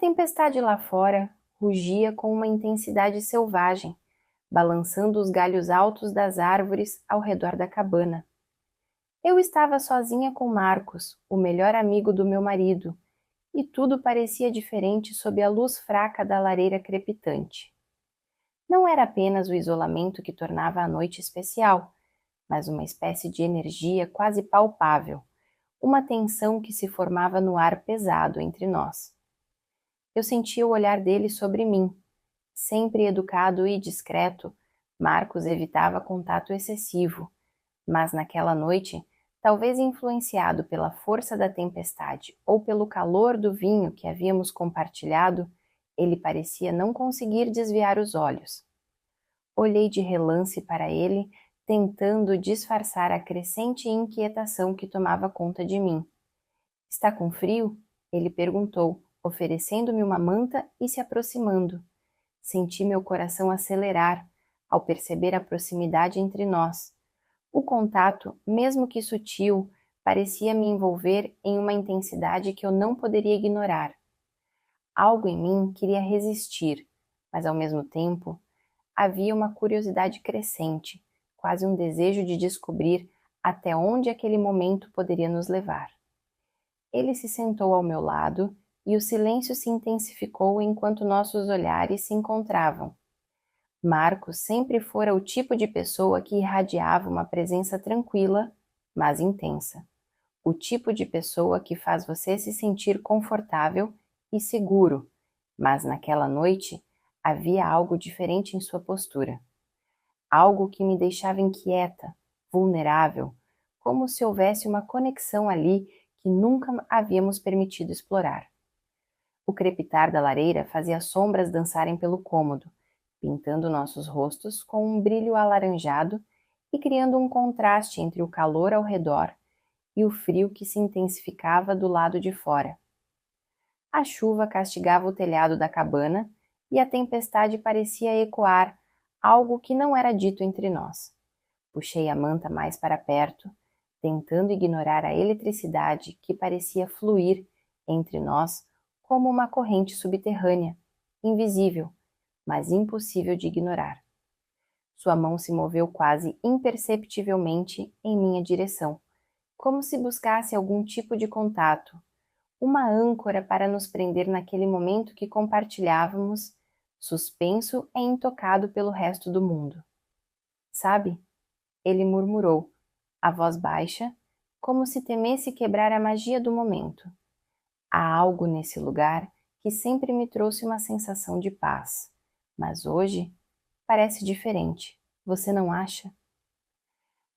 tempestade lá fora rugia com uma intensidade selvagem, balançando os galhos altos das árvores ao redor da cabana. Eu estava sozinha com Marcos, o melhor amigo do meu marido, e tudo parecia diferente sob a luz fraca da lareira crepitante. Não era apenas o isolamento que tornava a noite especial, mas uma espécie de energia quase palpável, uma tensão que se formava no ar pesado entre nós. Eu sentia o olhar dele sobre mim. Sempre educado e discreto, Marcos evitava contato excessivo, mas naquela noite, talvez influenciado pela força da tempestade ou pelo calor do vinho que havíamos compartilhado, ele parecia não conseguir desviar os olhos. Olhei de relance para ele, tentando disfarçar a crescente inquietação que tomava conta de mim. "Está com frio?" ele perguntou, oferecendo-me uma manta e se aproximando. Senti meu coração acelerar ao perceber a proximidade entre nós. O contato, mesmo que sutil, parecia me envolver em uma intensidade que eu não poderia ignorar. Algo em mim queria resistir, mas ao mesmo tempo havia uma curiosidade crescente, quase um desejo de descobrir até onde aquele momento poderia nos levar. Ele se sentou ao meu lado e o silêncio se intensificou enquanto nossos olhares se encontravam. Marcos sempre fora o tipo de pessoa que irradiava uma presença tranquila, mas intensa. O tipo de pessoa que faz você se sentir confortável e seguro, mas naquela noite havia algo diferente em sua postura. Algo que me deixava inquieta, vulnerável, como se houvesse uma conexão ali que nunca havíamos permitido explorar. O crepitar da lareira fazia sombras dançarem pelo cômodo, pintando nossos rostos com um brilho alaranjado e criando um contraste entre o calor ao redor e o frio que se intensificava do lado de fora. A chuva castigava o telhado da cabana e a tempestade parecia ecoar algo que não era dito entre nós. Puxei a manta mais para perto, tentando ignorar a eletricidade que parecia fluir entre nós como uma corrente subterrânea, invisível, mas impossível de ignorar. Sua mão se moveu quase imperceptivelmente em minha direção, como se buscasse algum tipo de contato, uma âncora para nos prender naquele momento que compartilhávamos, suspenso e intocado pelo resto do mundo. "Sabe?" ele murmurou, a voz baixa, como se temesse quebrar a magia do momento. "Há algo nesse lugar que sempre me trouxe uma sensação de paz, mas hoje parece diferente, você não acha?"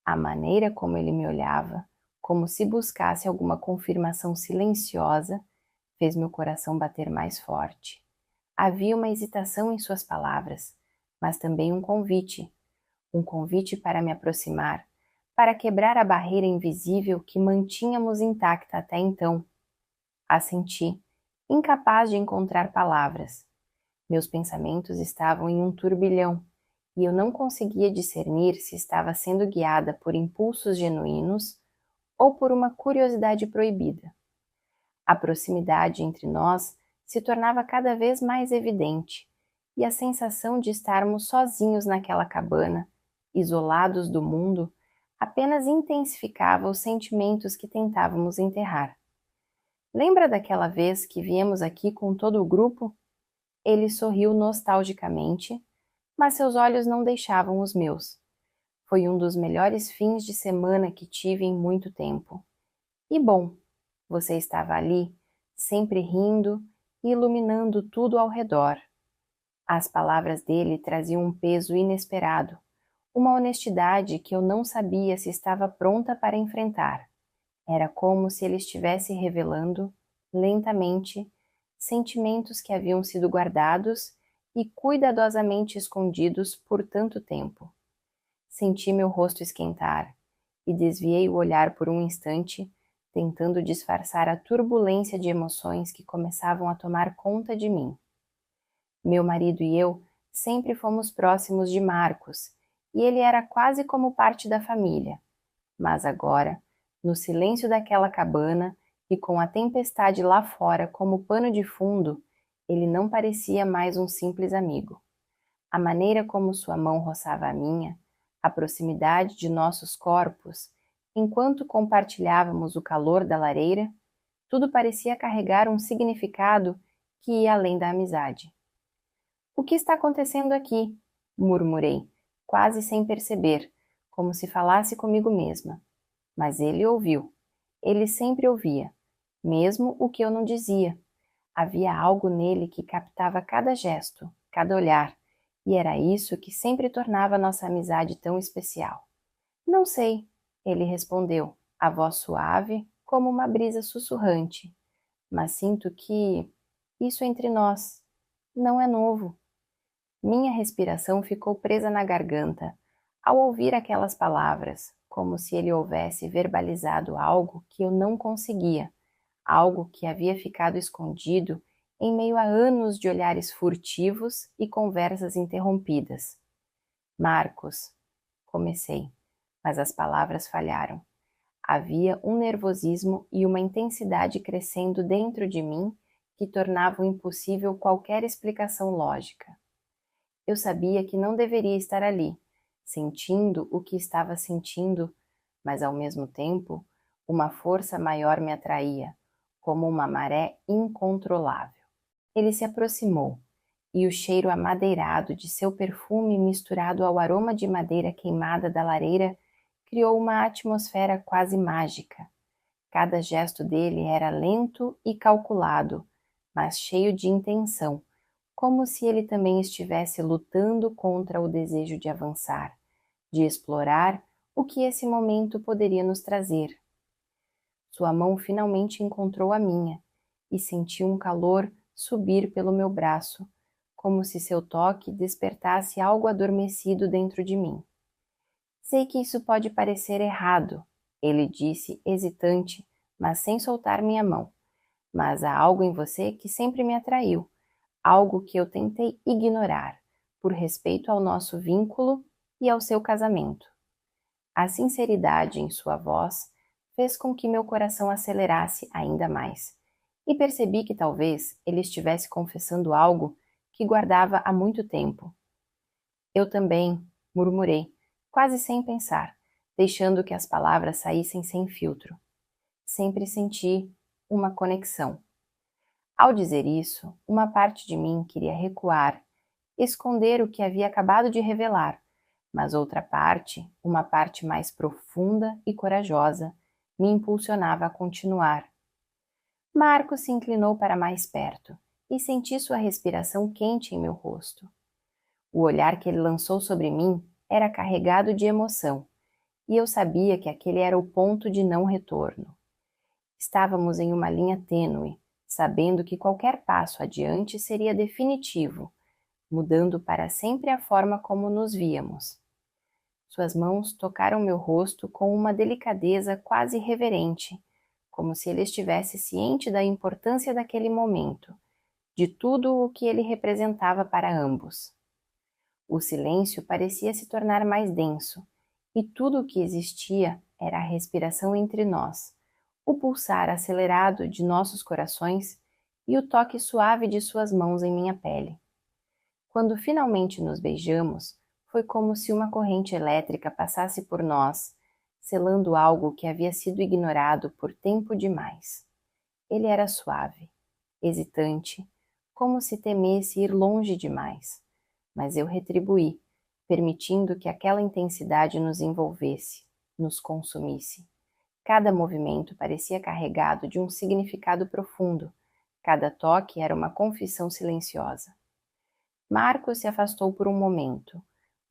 A maneira como ele me olhava, como se buscasse alguma confirmação silenciosa, fez meu coração bater mais forte. Havia uma hesitação em suas palavras, mas também um convite para me aproximar, para quebrar a barreira invisível que mantínhamos intacta até então. Assenti, incapaz de encontrar palavras. Meus pensamentos estavam em um turbilhão, e eu não conseguia discernir se estava sendo guiada por impulsos genuínos ou por uma curiosidade proibida. A proximidade entre nós se tornava cada vez mais evidente, e a sensação de estarmos sozinhos naquela cabana, isolados do mundo, apenas intensificava os sentimentos que tentávamos enterrar. "Lembra daquela vez que viemos aqui com todo o grupo?" Ele sorriu nostalgicamente, mas seus olhos não deixavam os meus. "Foi um dos melhores fins de semana que tive em muito tempo. E bom, você estava ali, sempre rindo e iluminando tudo ao redor." As palavras dele traziam um peso inesperado, uma honestidade que eu não sabia se estava pronta para enfrentar. Era como se ele estivesse revelando, lentamente, sentimentos que haviam sido guardados e cuidadosamente escondidos por tanto tempo. Senti meu rosto esquentar e desviei o olhar por um instante, tentando disfarçar a turbulência de emoções que começavam a tomar conta de mim. Meu marido e eu sempre fomos próximos de Marcos, e ele era quase como parte da família. Mas agora, no silêncio daquela cabana e com a tempestade lá fora como pano de fundo, Ele não parecia mais um simples amigo. A maneira como sua mão roçava a minha, a proximidade de nossos corpos, enquanto compartilhávamos o calor da lareira, tudo parecia carregar um significado que ia além da amizade. "O que está acontecendo aqui?" murmurei, quase sem perceber, como se falasse comigo mesma. Mas ele ouviu. Ele sempre ouvia, mesmo o que eu não dizia. Havia algo nele que captava cada gesto, cada olhar, e era isso que sempre tornava nossa amizade tão especial. "Não sei", ele respondeu, a voz suave, como uma brisa sussurrante. "Mas sinto que isso entre nós não é novo." Minha respiração ficou presa na garganta ao ouvir aquelas palavras, como se ele houvesse verbalizado algo que eu não conseguia, algo que havia ficado escondido em meio a anos de olhares furtivos e conversas interrompidas. "Marcos", comecei, mas as palavras falharam. Havia um nervosismo e uma intensidade crescendo dentro de mim que tornavam impossível qualquer explicação lógica. Eu sabia que não deveria estar ali, sentindo o que estava sentindo, mas ao mesmo tempo, uma força maior me atraía, como uma maré incontrolável. Ele se aproximou, e o cheiro amadeirado de seu perfume misturado ao aroma de madeira queimada da lareira criou uma atmosfera quase mágica. Cada gesto dele era lento e calculado, mas cheio de intenção, como se ele também estivesse lutando contra o desejo de avançar, de explorar o que esse momento poderia nos trazer. Sua mão finalmente encontrou a minha e senti um calor subir pelo meu braço, como se seu toque despertasse algo adormecido dentro de mim. "Sei que isso pode parecer errado", ele disse, hesitante, mas sem soltar minha mão. "Mas há algo em você que sempre me atraiu, algo que eu tentei ignorar, por respeito ao nosso vínculo e ao seu casamento." A sinceridade em sua voz fez com que meu coração acelerasse ainda mais, e percebi que talvez ele estivesse confessando algo que guardava há muito tempo. "Eu também", murmurei, quase sem pensar, deixando que as palavras saíssem sem filtro. "Sempre senti uma conexão." Ao dizer isso, uma parte de mim queria recuar, esconder o que havia acabado de revelar, mas outra parte, uma parte mais profunda e corajosa, me impulsionava a continuar. Marco se inclinou para mais perto e senti sua respiração quente em meu rosto. O olhar que ele lançou sobre mim era carregado de emoção, e eu sabia que aquele era o ponto de não retorno. Estávamos em uma linha tênue, sabendo que qualquer passo adiante seria definitivo, mudando para sempre a forma como nos víamos. Suas mãos tocaram meu rosto com uma delicadeza quase reverente, como se ele estivesse ciente da importância daquele momento, de tudo o que ele representava para ambos. O silêncio parecia se tornar mais denso, e tudo o que existia era a respiração entre nós, o pulsar acelerado de nossos corações e o toque suave de suas mãos em minha pele. Quando finalmente nos beijamos, foi como se uma corrente elétrica passasse por nós, selando algo que havia sido ignorado por tempo demais. Ele era suave, hesitante, como se temesse ir longe demais, mas eu retribuí, permitindo que aquela intensidade nos envolvesse, nos consumisse. Cada movimento parecia carregado de um significado profundo, cada toque era uma confissão silenciosa. Marcos se afastou por um momento,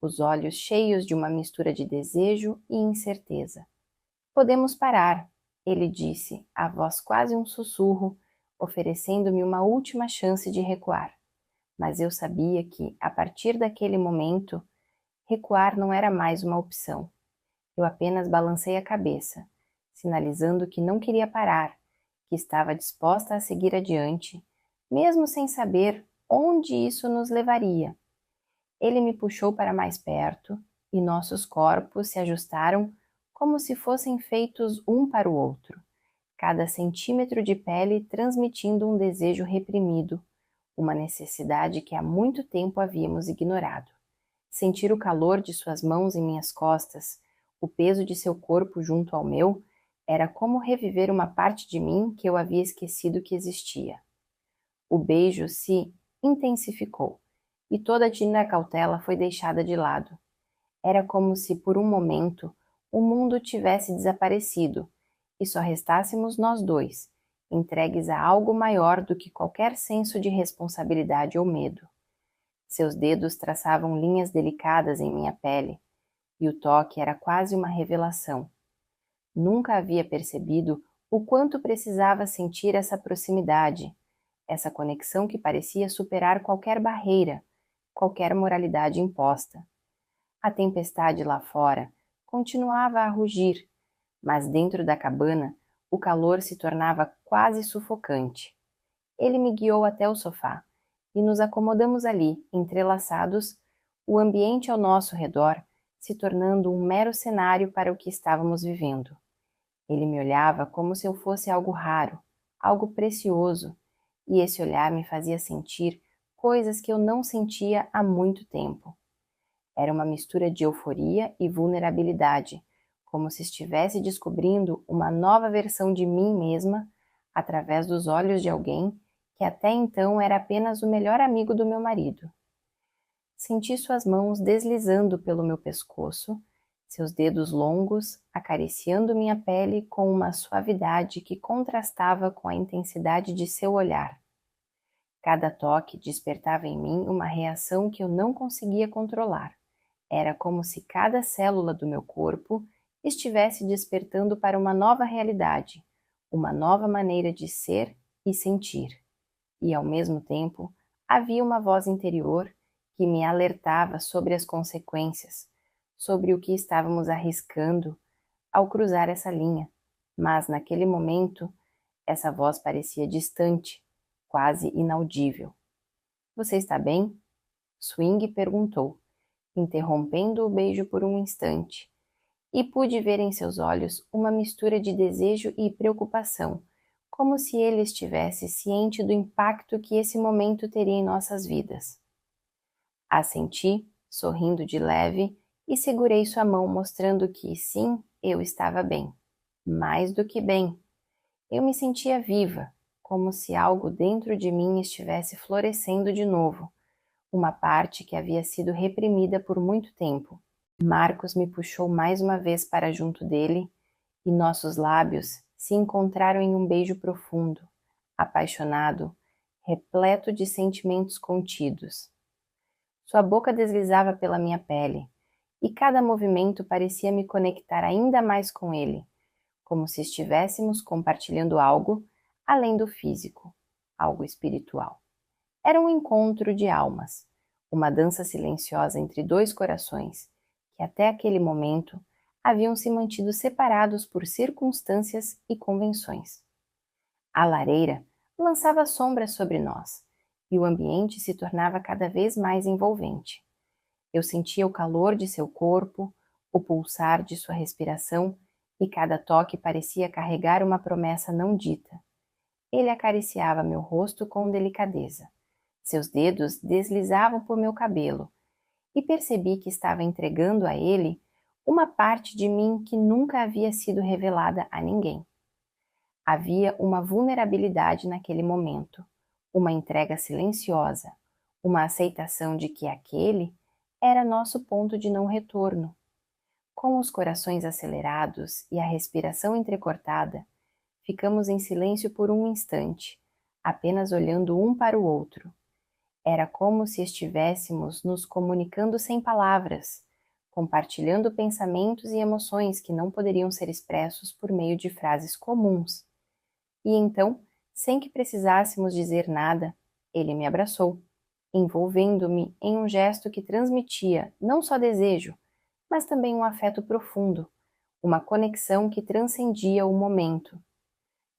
os olhos cheios de uma mistura de desejo e incerteza. "Podemos parar", ele disse, a voz quase um sussurro, oferecendo-me uma última chance de recuar. Mas eu sabia que, a partir daquele momento, recuar não era mais uma opção. Eu apenas balancei a cabeça, sinalizando que não queria parar, que estava disposta a seguir adiante, mesmo sem saber onde isso nos levaria. Ele me puxou para mais perto e nossos corpos se ajustaram como se fossem feitos um para o outro, cada centímetro de pele transmitindo um desejo reprimido, uma necessidade que há muito tempo havíamos ignorado. Sentir o calor de suas mãos em minhas costas, o peso de seu corpo junto ao meu, era como reviver uma parte de mim que eu havia esquecido que existia. O beijo se intensificou e toda a tímida cautela foi deixada de lado. Era como se, por um momento, o mundo tivesse desaparecido e só restássemos nós dois, entregues a algo maior do que qualquer senso de responsabilidade ou medo. Seus dedos traçavam linhas delicadas em minha pele, e o toque era quase uma revelação. Nunca havia percebido o quanto precisava sentir essa proximidade, essa conexão que parecia superar qualquer barreira, qualquer moralidade imposta. A tempestade lá fora continuava a rugir, mas dentro da cabana o calor se tornava quase sufocante. Ele me guiou até o sofá e nos acomodamos ali, entrelaçados, o ambiente ao nosso redor se tornando um mero cenário para o que estávamos vivendo. Ele me olhava como se eu fosse algo raro, algo precioso, e esse olhar me fazia sentir coisas que eu não sentia há muito tempo. Era uma mistura de euforia e vulnerabilidade, como se estivesse descobrindo uma nova versão de mim mesma através dos olhos de alguém que até então era apenas o melhor amigo do meu marido. Senti suas mãos deslizando pelo meu pescoço, seus dedos longos acariciando minha pele com uma suavidade que contrastava com a intensidade de seu olhar. Cada toque despertava em mim uma reação que eu não conseguia controlar. Era como se cada célula do meu corpo estivesse despertando para uma nova realidade, uma nova maneira de ser e sentir. E, ao mesmo tempo, havia uma voz interior que me alertava sobre as consequências, sobre o que estávamos arriscando ao cruzar essa linha. Mas, naquele momento, essa voz parecia distante, quase inaudível. Você está bem? Swing perguntou, interrompendo o beijo por um instante, e pude ver em seus olhos uma mistura de desejo e preocupação, como se ele estivesse ciente do impacto que esse momento teria em nossas vidas. Assenti, sorrindo de leve, e segurei sua mão, mostrando que, sim, eu estava bem. Mais do que bem. Eu me sentia viva, como se algo dentro de mim estivesse florescendo de novo, uma parte que havia sido reprimida por muito tempo. Marcos me puxou mais uma vez para junto dele e nossos lábios se encontraram em um beijo profundo, apaixonado, repleto de sentimentos contidos. Sua boca deslizava pela minha pele e cada movimento parecia me conectar ainda mais com ele, como se estivéssemos compartilhando algo além do físico, algo espiritual. Era um encontro de almas, uma dança silenciosa entre dois corações que até aquele momento haviam se mantido separados por circunstâncias e convenções. A lareira lançava sombras sobre nós e o ambiente se tornava cada vez mais envolvente. Eu sentia o calor de seu corpo, o pulsar de sua respiração e cada toque parecia carregar uma promessa não dita. Ele acariciava meu rosto com delicadeza. Seus dedos deslizavam por meu cabelo e percebi que estava entregando a ele uma parte de mim que nunca havia sido revelada a ninguém. Havia uma vulnerabilidade naquele momento, uma entrega silenciosa, uma aceitação de que aquele era nosso ponto de não retorno. Com os corações acelerados e a respiração entrecortada, ficamos em silêncio por um instante, apenas olhando um para o outro. Era como se estivéssemos nos comunicando sem palavras, compartilhando pensamentos e emoções que não poderiam ser expressos por meio de frases comuns. E então, sem que precisássemos dizer nada, ele me abraçou, envolvendo-me em um gesto que transmitia não só desejo, mas também um afeto profundo, uma conexão que transcendia o momento.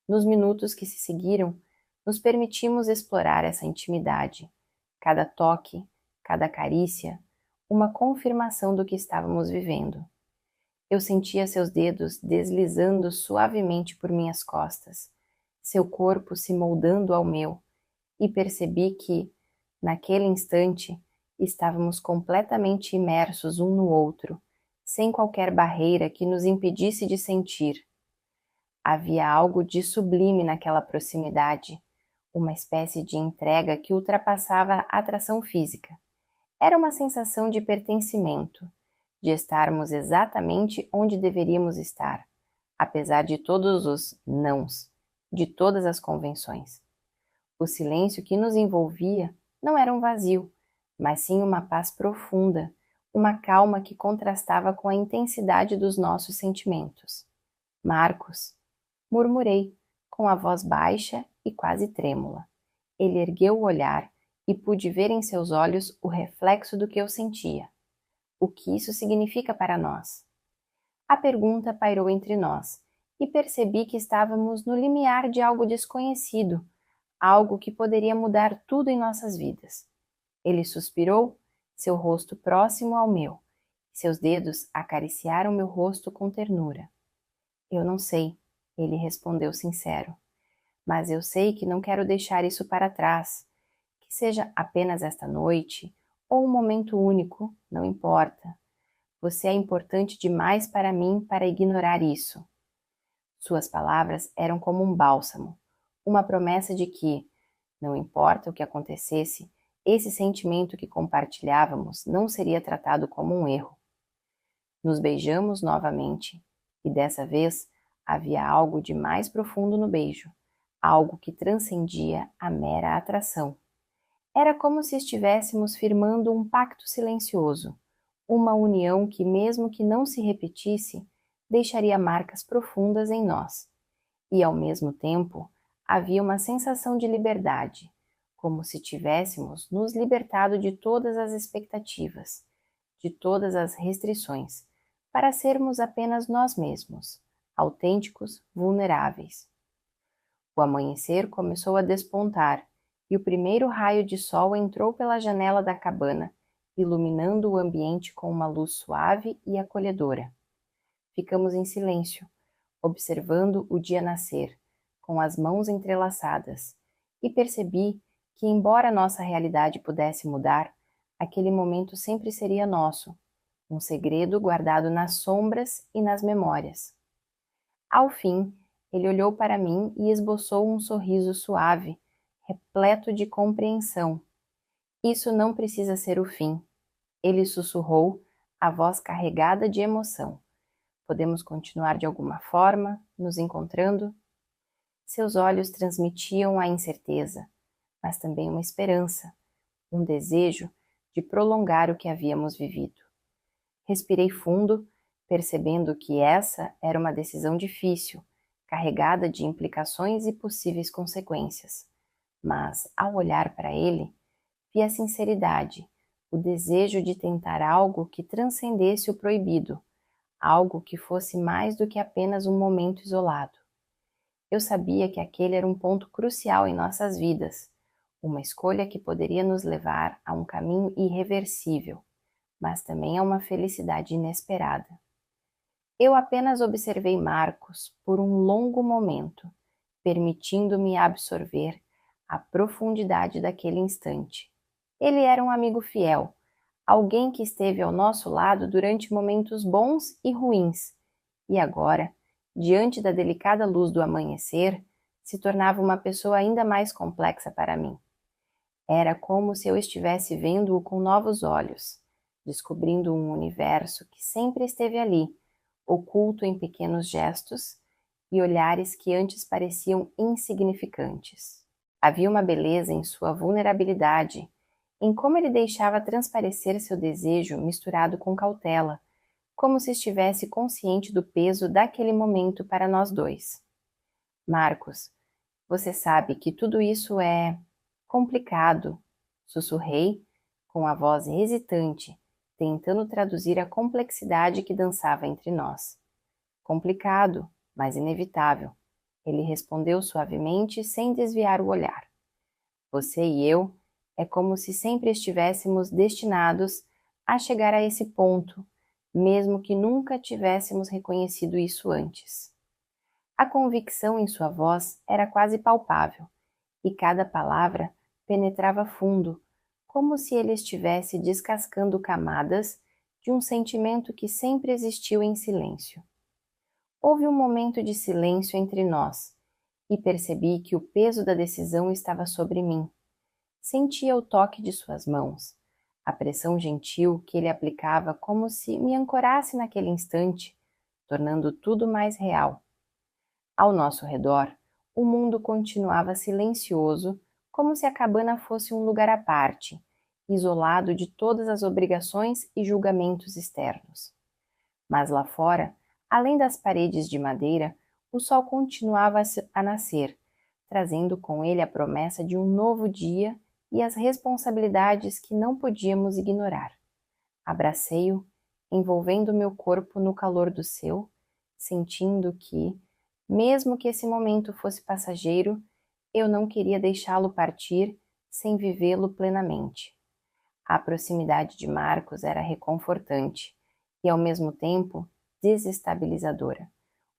Nos minutos que se seguiram, nos permitimos explorar essa intimidade. Cada toque, cada carícia, uma confirmação do que estávamos vivendo. Eu sentia seus dedos deslizando suavemente por minhas costas, seu corpo se moldando ao meu, e percebi que, naquele instante, estávamos completamente imersos um no outro, sem qualquer barreira que nos impedisse de sentir. Havia algo de sublime naquela proximidade, uma espécie de entrega que ultrapassava a atração física. Era uma sensação de pertencimento, de estarmos exatamente onde deveríamos estar, apesar de todos os nãos, de todas as convenções. O silêncio que nos envolvia não era um vazio, mas sim uma paz profunda, uma calma que contrastava com a intensidade dos nossos sentimentos. Marcos, murmurei, com a voz baixa e quase trêmula. Ele ergueu o olhar e pude ver em seus olhos o reflexo do que eu sentia. O que isso significa para nós? A pergunta pairou entre nós, e percebi que estávamos no limiar de algo desconhecido, algo que poderia mudar tudo em nossas vidas. Ele suspirou, seu rosto próximo ao meu. Seus dedos acariciaram meu rosto com ternura. Eu não sei, ele respondeu sincero, mas eu sei que não quero deixar isso para trás. Que seja apenas esta noite ou um momento único, não importa. Você é importante demais para mim para ignorar isso. Suas palavras eram como um bálsamo, uma promessa de que, não importa o que acontecesse, esse sentimento que compartilhávamos não seria tratado como um erro. Nos beijamos novamente, e dessa vez havia algo de mais profundo no beijo, algo que transcendia a mera atração. Era como se estivéssemos firmando um pacto silencioso, uma união que, mesmo que não se repetisse, deixaria marcas profundas em nós. E, ao mesmo tempo, havia uma sensação de liberdade, como se tivéssemos nos libertado de todas as expectativas, de todas as restrições, para sermos apenas nós mesmos, autênticos, vulneráveis. O amanhecer começou a despontar, e o primeiro raio de sol entrou pela janela da cabana, iluminando o ambiente com uma luz suave e acolhedora. Ficamos em silêncio, observando o dia nascer, com as mãos entrelaçadas, e percebi que, embora nossa realidade pudesse mudar, aquele momento sempre seria nosso, um segredo guardado nas sombras e nas memórias. Ao fim, ele olhou para mim e esboçou um sorriso suave, repleto de compreensão. Isso não precisa ser o fim. Ele sussurrou, a voz carregada de emoção. Podemos continuar de alguma forma, nos encontrando? Seus olhos transmitiam a incerteza, mas também uma esperança, um desejo de prolongar o que havíamos vivido. Respirei fundo, percebendo que essa era uma decisão difícil, carregada de implicações e possíveis consequências. Mas, ao olhar para ele, vi a sinceridade, o desejo de tentar algo que transcendesse o proibido, algo que fosse mais do que apenas um momento isolado. Eu sabia que aquele era um ponto crucial em nossas vidas, uma escolha que poderia nos levar a um caminho irreversível, mas também a uma felicidade inesperada. Eu apenas observei Marcos por um longo momento, permitindo-me absorver a profundidade daquele instante. Ele era um amigo fiel, alguém que esteve ao nosso lado durante momentos bons e ruins, e agora, diante da delicada luz do amanhecer, se tornava uma pessoa ainda mais complexa para mim. Era como se eu estivesse vendo-o com novos olhos, descobrindo um universo que sempre esteve ali, oculto em pequenos gestos e olhares que antes pareciam insignificantes. Havia uma beleza em sua vulnerabilidade, em como ele deixava transparecer seu desejo misturado com cautela, como se estivesse consciente do peso daquele momento para nós dois. Marcos, você sabe que tudo isso é complicado, sussurrei, com a voz hesitante, tentando traduzir a complexidade que dançava entre nós. Complicado, mas inevitável, ele respondeu suavemente sem desviar o olhar. Você e eu é como se sempre estivéssemos destinados a chegar a esse ponto, mesmo que nunca tivéssemos reconhecido isso antes. A convicção em sua voz era quase palpável, e cada palavra penetrava fundo, como se ele estivesse descascando camadas de um sentimento que sempre existiu em silêncio. Houve um momento de silêncio entre nós, e percebi que o peso da decisão estava sobre mim. Sentia o toque de suas mãos, a pressão gentil que ele aplicava como se me ancorasse naquele instante, tornando tudo mais real. Ao nosso redor, o mundo continuava silencioso, como se a cabana fosse um lugar à parte, isolado de todas as obrigações e julgamentos externos. Mas lá fora, além das paredes de madeira, o sol continuava a nascer, trazendo com ele a promessa de um novo dia e as responsabilidades que não podíamos ignorar. Abracei-o, envolvendo meu corpo no calor do seu, sentindo que, mesmo que esse momento fosse passageiro, eu não queria deixá-lo partir sem vivê-lo plenamente. A proximidade de Marcos era reconfortante e, ao mesmo tempo, desestabilizadora.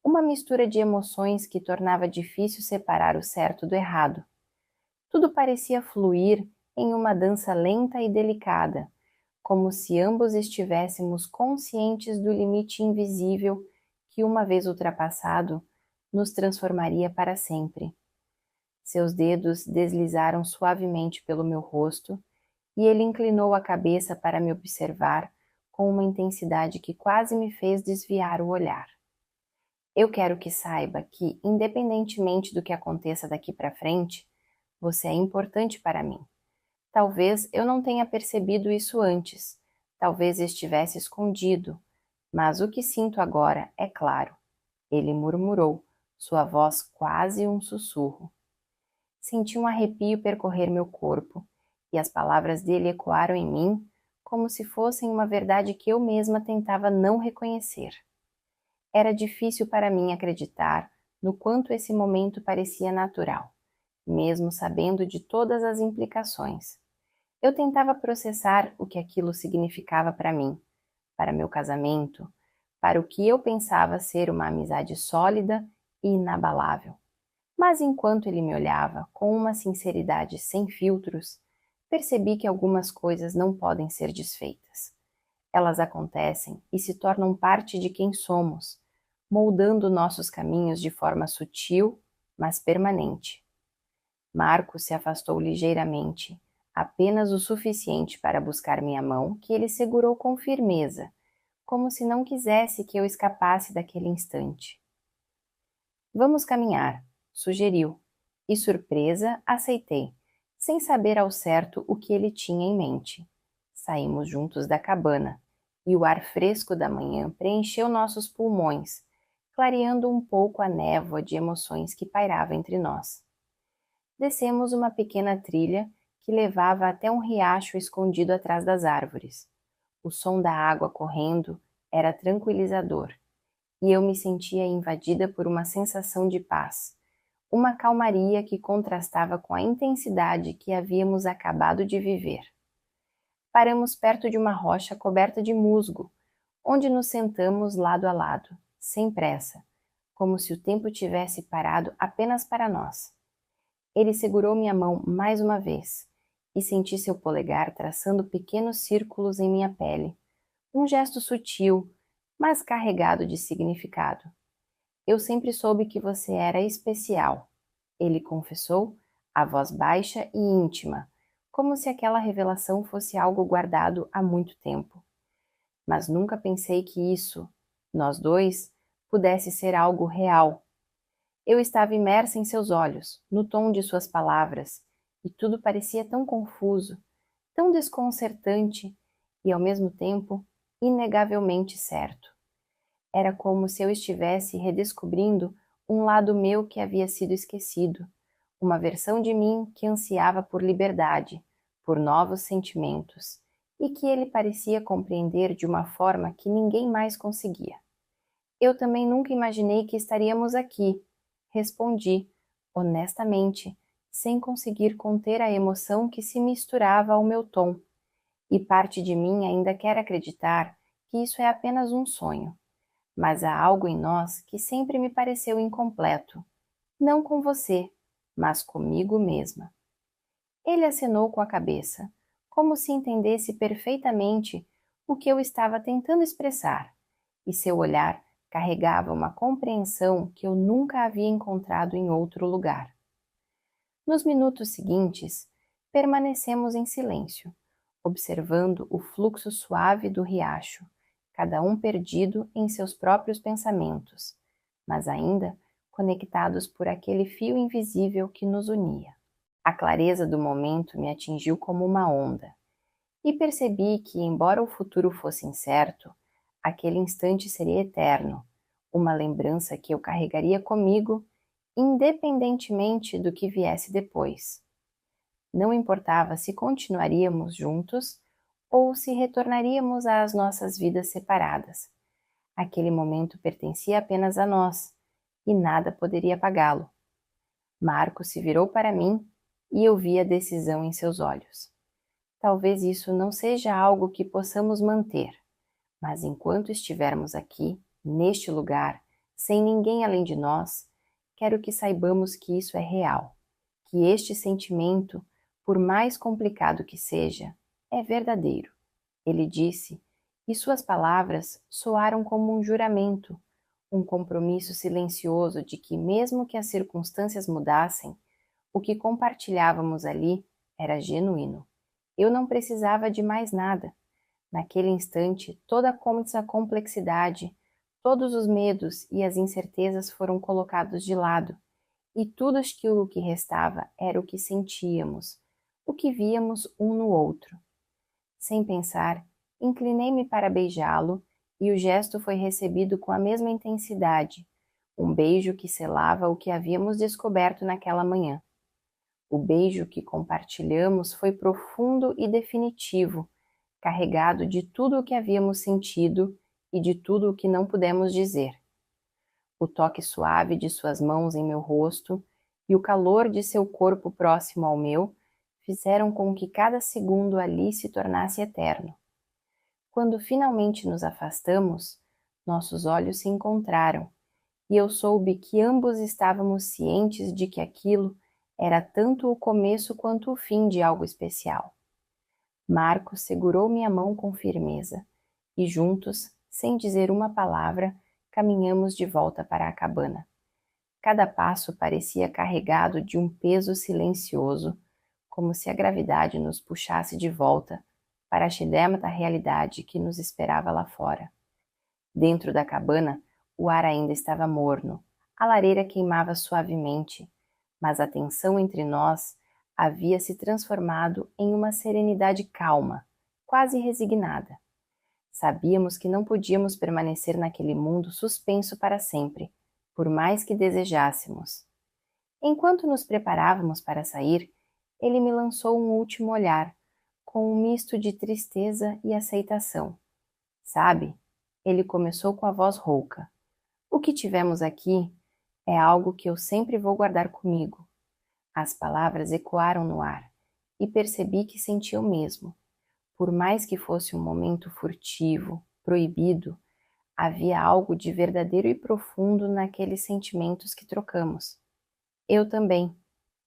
Uma mistura de emoções que tornava difícil separar o certo do errado. Tudo parecia fluir em uma dança lenta e delicada, como se ambos estivéssemos conscientes do limite invisível que, uma vez ultrapassado, nos transformaria para sempre. Seus dedos deslizaram suavemente pelo meu rosto e ele inclinou a cabeça para me observar com uma intensidade que quase me fez desviar o olhar. Eu quero que saiba que, independentemente do que aconteça daqui para frente, você é importante para mim. Talvez eu não tenha percebido isso antes, talvez estivesse escondido, mas o que sinto agora é claro. Ele murmurou, sua voz quase um sussurro. Senti um arrepio percorrer meu corpo, e as palavras dele ecoaram em mim como se fossem uma verdade que eu mesma tentava não reconhecer. Era difícil para mim acreditar no quanto esse momento parecia natural, mesmo sabendo de todas as implicações. Eu tentava processar o que aquilo significava para mim, para meu casamento, para o que eu pensava ser uma amizade sólida e inabalável. Mas enquanto ele me olhava com uma sinceridade sem filtros, percebi que algumas coisas não podem ser desfeitas. Elas acontecem e se tornam parte de quem somos, moldando nossos caminhos de forma sutil, mas permanente. Marcos se afastou ligeiramente, apenas o suficiente para buscar minha mão, que ele segurou com firmeza, como se não quisesse que eu escapasse daquele instante. Vamos caminhar, sugeriu, e surpresa, aceitei, sem saber ao certo o que ele tinha em mente. Saímos juntos da cabana, e o ar fresco da manhã preencheu nossos pulmões, clareando um pouco a névoa de emoções que pairava entre nós. Descemos uma pequena trilha que levava até um riacho escondido atrás das árvores. O som da água correndo era tranquilizador, e eu me sentia invadida por uma sensação de paz, uma calmaria que contrastava com a intensidade que havíamos acabado de viver. Paramos perto de uma rocha coberta de musgo, onde nos sentamos lado a lado, sem pressa, como se o tempo tivesse parado apenas para nós. Ele segurou minha mão mais uma vez e senti seu polegar traçando pequenos círculos em minha pele, um gesto sutil, mas carregado de significado. Eu sempre soube que você era especial, ele confessou, a voz baixa e íntima, como se aquela revelação fosse algo guardado há muito tempo. Mas nunca pensei que isso, nós dois, pudesse ser algo real. Eu estava imersa em seus olhos, no tom de suas palavras, e tudo parecia tão confuso, tão desconcertante e, ao mesmo tempo, inegavelmente certo. Era como se eu estivesse redescobrindo um lado meu que havia sido esquecido, uma versão de mim que ansiava por liberdade, por novos sentimentos, e que ele parecia compreender de uma forma que ninguém mais conseguia. Eu também nunca imaginei que estaríamos aqui, respondi, honestamente, sem conseguir conter a emoção que se misturava ao meu tom, e parte de mim ainda quer acreditar que isso é apenas um sonho. Mas há algo em nós que sempre me pareceu incompleto, não com você, mas comigo mesma. Ele acenou com a cabeça, como se entendesse perfeitamente o que eu estava tentando expressar, e seu olhar carregava uma compreensão que eu nunca havia encontrado em outro lugar. Nos minutos seguintes, permanecemos em silêncio, observando o fluxo suave do riacho, cada um perdido em seus próprios pensamentos, mas ainda conectados por aquele fio invisível que nos unia. A clareza do momento me atingiu como uma onda, e percebi que, embora o futuro fosse incerto, aquele instante seria eterno, uma lembrança que eu carregaria comigo, independentemente do que viesse depois. Não importava se continuaríamos juntos ou se retornaríamos às nossas vidas separadas. Aquele momento pertencia apenas a nós, e nada poderia apagá-lo. Marco se virou para mim e eu vi a decisão em seus olhos. Talvez isso não seja algo que possamos manter, mas enquanto estivermos aqui, neste lugar, sem ninguém além de nós, quero que saibamos que isso é real, que este sentimento, por mais complicado que seja, é verdadeiro. Ele disse, e suas palavras soaram como um juramento, um compromisso silencioso de que, mesmo que as circunstâncias mudassem, o que compartilhávamos ali era genuíno. Eu não precisava de mais nada. Naquele instante, toda essa complexidade, todos os medos e as incertezas foram colocados de lado, e tudo aquilo que restava era o que sentíamos, o que víamos um no outro. Sem pensar, inclinei-me para beijá-lo, e o gesto foi recebido com a mesma intensidade, um beijo que selava o que havíamos descoberto naquela manhã. O beijo que compartilhamos foi profundo e definitivo, carregado de tudo o que havíamos sentido e de tudo o que não pudemos dizer. O toque suave de suas mãos em meu rosto e o calor de seu corpo próximo ao meu fizeram com que cada segundo ali se tornasse eterno. Quando finalmente nos afastamos, nossos olhos se encontraram, e eu soube que ambos estávamos cientes de que aquilo era tanto o começo quanto o fim de algo especial. Marcos segurou minha mão com firmeza, e juntos, sem dizer uma palavra, caminhamos de volta para a cabana. Cada passo parecia carregado de um peso silencioso, como se a gravidade nos puxasse de volta para a chidema realidade que nos esperava lá fora. Dentro da cabana, o ar ainda estava morno, a lareira queimava suavemente, mas a tensão entre nós havia se transformado em uma serenidade calma, quase resignada. Sabíamos que não podíamos permanecer naquele mundo suspenso para sempre, por mais que desejássemos. Enquanto nos preparávamos para sair, ele me lançou um último olhar, com um misto de tristeza e aceitação. Sabe, ele começou com a voz rouca. O que tivemos aqui é algo que eu sempre vou guardar comigo. As palavras ecoaram no ar, e percebi que sentia o mesmo. Por mais que fosse um momento furtivo, proibido, havia algo de verdadeiro e profundo naqueles sentimentos que trocamos. Eu também,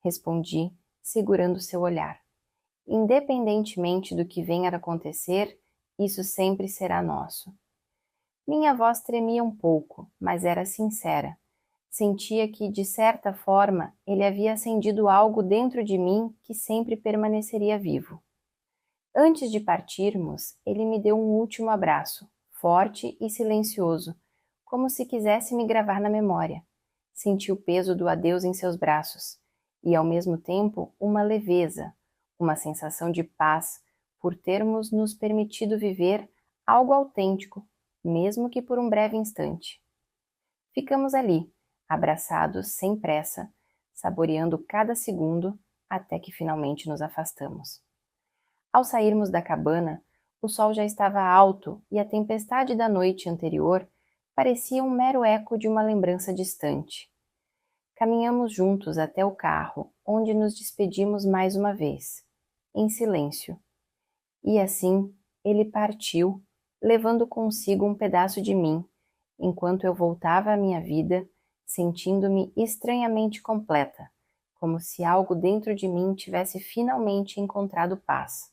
respondi, segurando seu olhar. Independentemente do que venha a acontecer, isso sempre será nosso. Minha voz tremia um pouco, mas era sincera. Sentia que, de certa forma, ele havia acendido algo dentro de mim que sempre permaneceria vivo. Antes de partirmos, ele me deu um último abraço, forte e silencioso, como se quisesse me gravar na memória. Senti o peso do adeus em seus braços, e ao mesmo tempo uma leveza, uma sensação de paz por termos nos permitido viver algo autêntico, mesmo que por um breve instante. Ficamos ali, abraçados sem pressa, saboreando cada segundo até que finalmente nos afastamos. Ao sairmos da cabana, o sol já estava alto e a tempestade da noite anterior parecia um mero eco de uma lembrança distante. Caminhamos juntos até o carro, onde nos despedimos mais uma vez, em silêncio. E assim, ele partiu, levando consigo um pedaço de mim, enquanto eu voltava à minha vida, sentindo-me estranhamente completa, como se algo dentro de mim tivesse finalmente encontrado paz.